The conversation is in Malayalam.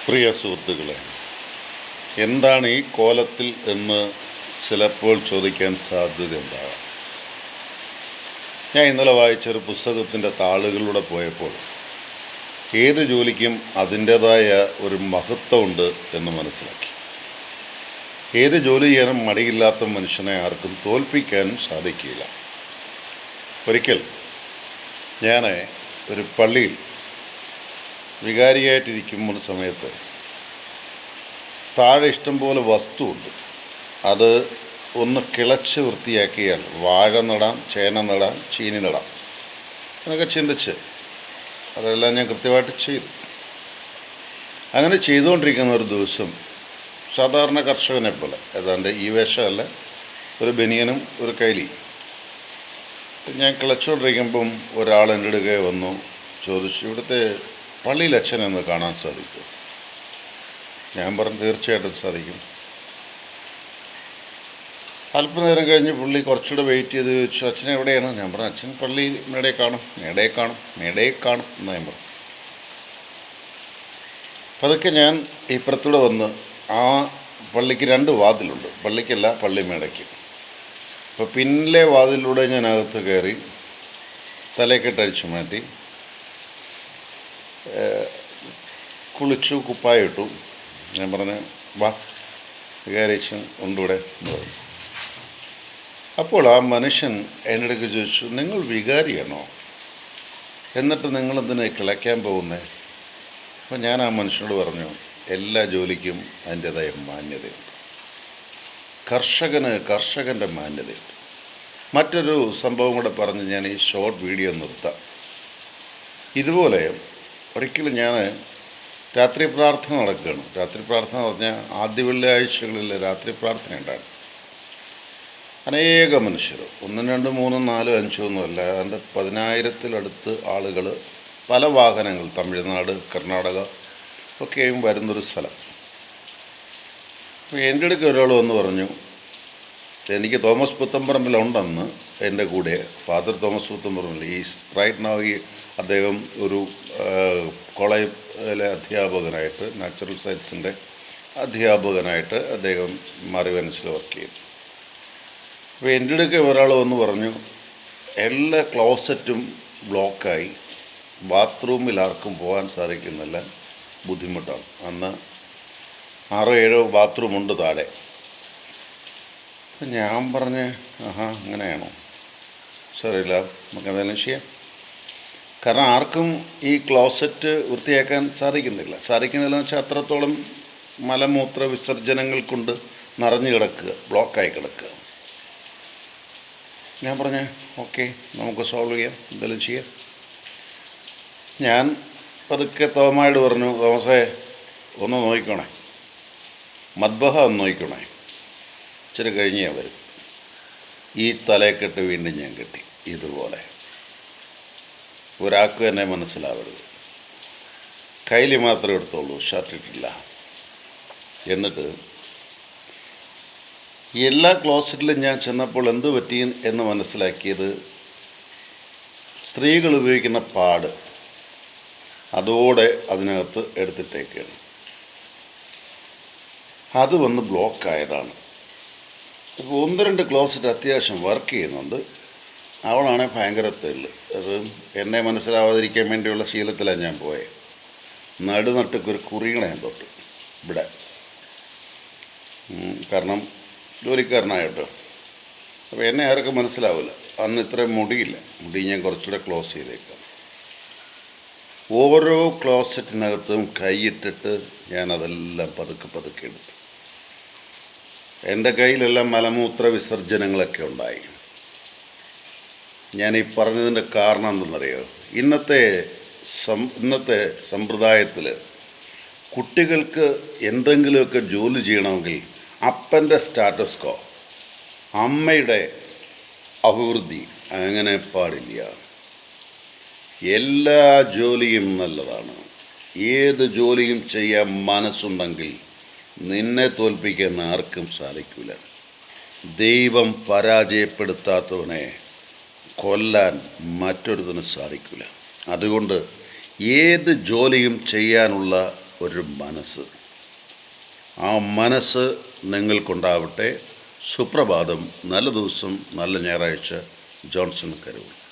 പ്രിയ സുഹൃത്തുക്കളെ, എന്താണ് ഈ കോലത്തിൽ എന്ന് ചിലപ്പോൾ ചോദിക്കാൻ സാധ്യതയുണ്ടാകാം. ഞാൻ ഇന്നലെ വായിച്ചൊരു പുസ്തകത്തിൻ്റെ താളുകളിലൂടെ പോയപ്പോൾ ഏത് ജോലിക്കും അതിൻ്റേതായ ഒരു മഹത്വമുണ്ട് എന്ന് മനസ്സിലാക്കി. ഏത് ജോലി ചെയ്യാനും മടിയില്ലാത്ത മനുഷ്യനെ ആർക്കും തോൽപ്പിക്കാനും സാധിക്കില്ല. ഒരിക്കൽ ഞാൻ ഒരു പള്ളിയിൽ വികാരിയായിട്ടിരിക്കുമ്പോൾ സമയത്ത് താഴെ ഇഷ്ടംപോലെ വസ്തുവുണ്ട്. അത് ഒന്ന് കിളച്ച് വൃത്തിയാക്കിയാൽ വാഴ നടാം, ചേന നടാം, ചീനി നടാം എന്നൊക്കെ ചിന്തിച്ച് അതെല്ലാം ഞാൻ കൃത്യമായിട്ട് ചെയ്തു. അങ്ങനെ ചെയ്തുകൊണ്ടിരിക്കുന്ന ഒരു ദിവസം സാധാരണ കർഷകനെ പോലെ ഏതാണ്ട് ഈ വേഷമല്ല, ഒരു ബനിയനും ഒരു കൈലി, ഞാൻ കിളച്ചുകൊണ്ടിരിക്കുമ്പം ഒരാൾ എൻ്റെ അടുക്കെ വന്നു ചോദിച്ചു, ഇവിടുത്തെ പള്ളിയിൽ അച്ഛനെന്ന് കാണാൻ സാധിക്കും? ഞാൻ പറഞ്ഞു തീർച്ചയായിട്ടും സാധിക്കും. അല്പനേരം കഴിഞ്ഞ് പുള്ളി കുറച്ചുകൂടെ വെയിറ്റ് ചെയ്ത് ചോദിച്ചു, അച്ഛൻ എവിടെയാണ്? ഞാൻ പറഞ്ഞു അച്ഛൻ പള്ളി മേടയെ കാണും എന്ന് ഞാൻ പറഞ്ഞു. അപ്പം അതൊക്കെ ഞാൻ ഇപ്പുറത്തൂടെ വന്ന് ആ പള്ളിക്ക് 2 വാതിലുണ്ട്, പള്ളിക്കല്ല പള്ളി മേടയ്ക്ക്. അപ്പോൾ പിന്നിലെ വാതിലൂടെ ഞാൻ അകത്ത് കയറി തലക്കെട്ടഴിച്ചു മാറ്റി കുളിച്ചു, കുപ്പായിട്ടു. ഞാൻ പറഞ്ഞു വാ വികാരിച്ചൻ ഉണ്ടിവിടെ എന്ന് പറഞ്ഞു. അപ്പോൾ ആ മനുഷ്യൻ എൻ്റെ അടുക്ക് ചോദിച്ചു, നിങ്ങൾ വികാരിയാണോ? എന്നിട്ട് നിങ്ങളെന്തിനാ കിളയ്ക്കാൻ പോകുന്നത്? അപ്പോൾ ഞാൻ ആ മനുഷ്യനോട് പറഞ്ഞു, എല്ലാ ജോലിക്കും അതിൻ്റേതായ മാന്യതയുണ്ട്. കർഷകൻ്റെ മാന്യതയുണ്ട്. മറ്റൊരു സംഭവം കൂടെ പറഞ്ഞ് ഞാൻ ഈ ഷോർട്ട് വീഡിയോ നിർത്താം. ഇതുപോലെ ഒരിക്കലും ഞാൻ രാത്രി പ്രാർത്ഥന നടക്കുകയാണ്. രാത്രി പ്രാർത്ഥന പറഞ്ഞാൽ ആദ്യ വെള്ളിയാഴ്ചകളിൽ രാത്രി പ്രാർത്ഥന ഉണ്ടാകും. അനേക മനുഷ്യർ, 1, 2, 3, 4, 5 ഒന്നുമല്ല, അതിൻ്റെ 10,000-ത്തിലടുത്ത് ആളുകൾ, പല വാഹനങ്ങൾ, തമിഴ്നാട്, കർണാടക ഒക്കെയും വരുന്നൊരു സ്ഥലം. അപ്പോൾ എൻ്റെ അടുക്ക് ഒരാൾ വന്ന് പറഞ്ഞു, എനിക്ക് തോമസ് പുത്തമ്പറമ്പിലുണ്ടെന്ന് എൻ്റെ കൂടെ, ഫാദർ തോമസ് പുത്തമ്പറമ്പിൽ ഈ അദ്ദേഹം ഒരു കോളേജിലെ അധ്യാപകനായിട്ട്, നാച്ചുറൽ സയൻസിൻ്റെ അധ്യാപകനായിട്ട് അദ്ദേഹം മറിവനസിൽ വർക്ക് ചെയ്തു. അപ്പോൾ എൻ്റെ അടുക്ക് ഒരാൾ വന്ന് പറഞ്ഞു, എല്ലാ ക്ലോസറ്റും ബ്ലോക്കായി, ബാത്റൂമിൽ ആർക്കും പോകാൻ സാധിക്കുന്നില്ല, ബുദ്ധിമുട്ടാണ്. അന്ന് 6-7 ബാത്റൂമുണ്ട് താഴെ. അപ്പം ഞാൻ പറഞ്ഞ് അങ്ങനെയാണോ? സാരമില്ല, നമുക്ക് എന്തെങ്കിലും ചെയ്യാം. കാരണം ആർക്കും ഈ ക്ലോസറ്റ് വൃത്തിയാക്കാൻ സാധിക്കുന്നില്ലെന്ന് വെച്ചാൽ അത്രത്തോളം മലമൂത്ര വിസർജനങ്ങൾ കൊണ്ട് നിറഞ്ഞു കിടക്കുക, ബ്ലോക്കായി കിടക്കുക. ഞാൻ പറഞ്ഞ് ഓക്കെ, നമുക്ക് സോൾവ് ചെയ്യാം, എന്തെങ്കിലും ചെയ്യാം. ഞാൻ പതുക്കെ തോമായോട് പറഞ്ഞു, തോമസേ ഒന്ന് നോക്കിക്കോണേ, മദ്ബഹ ഒന്ന് നോക്കിക്കോണേ. ഇച്ചിരി കഴിഞ്ഞേ വരും. ഈ തലയെക്കെട്ട് വീണ്ടും ഞാൻ കെട്ടി. ഇതുപോലെ ഒരാൾക്കും എന്നെ മനസ്സിലാവരുത്. കയ്യിൽ മാത്രമേ എടുത്തോളൂ, ഷർട്ട് ഇട്ടില്ല. എന്നിട്ട് എല്ലാ ക്ലോസറ്റിലും ഞാൻ ചെന്നപ്പോൾ എന്ത് പറ്റി എന്ന് മനസ്സിലാക്കിയത്, സ്ത്രീകൾ ഉപയോഗിക്കുന്ന പാഡ് അതോടെ അതിനകത്ത് എടുത്തിട്ടേക്കാണ്. അത് വന്ന് ബ്ലോക്കായതാണ്. ഇപ്പോൾ 1-2 ക്ലോസറ്റ് അത്യാവശ്യം വർക്ക് ചെയ്യുന്നുണ്ട്. അവളാണെ ഭയങ്കര തെള്ള്. അത് എന്നെ മനസ്സിലാവാതിരിക്കാൻ വേണ്ടിയുള്ള ശീലത്തിലാണ് ഞാൻ പോയത്. നടുനട്ടൊരു കുറികളെ ഞാൻ തൊട്ട് ഇവിടെ, കാരണം ജോലിക്കാരനായിട്ടോ. അപ്പോൾ എന്നെ ആർക്കും മനസ്സിലാവില്ല. അന്ന് ഇത്രയും മുടി ഞാൻ കുറച്ചുകൂടെ ക്ലോസ് ചെയ്തേക്കാം. ഓരോ ക്ലോസറ്റിനകത്തും കൈയിട്ടിട്ട് ഞാനതെല്ലാം പതുക്കെ എടുത്തു. എൻ്റെ കയ്യിലെല്ലാം മലമൂത്ര വിസർജനങ്ങളൊക്കെ ഉണ്ടായി. ഞാൻ ഈ പറഞ്ഞതിൻ്റെ കാരണം എന്തെന്നറിയോ? ഇന്നത്തെ സമ്പ്രദായത്തിൽ കുട്ടികൾക്ക് എന്തെങ്കിലുമൊക്കെ ജോലി ചെയ്യണമെങ്കിൽ അപ്പൻ്റെ സ്റ്റാറ്റസ് കോ, അമ്മയുടെ അഭിവൃദ്ധി അങ്ങനെ പാടില്ല. എല്ലാ ജോലിയും നല്ലതാണ്. ഏത് ജോലിയും ചെയ്യാൻ മനസ്സുണ്ടെങ്കിൽ നിന്നെ തോൽപ്പിക്കാൻ ആർക്കും സാധിക്കില്ല. ദൈവം പരാജയപ്പെടുത്താത്തവനെ കൊല്ലാൻ മറ്റൊരുതിന് സാധിക്കില്ല. അതുകൊണ്ട് ഏത് ജോലിയും ചെയ്യാനുള്ള ഒരു മനസ്സ്. ആ മനസ്സ് നിങ്ങൾക്കുണ്ടാവട്ടെ. സുപ്രഭാതം, നല്ല ദിവസം, നല്ല ഞായറാഴ്ച. ജോൺസൺ കരൂർ.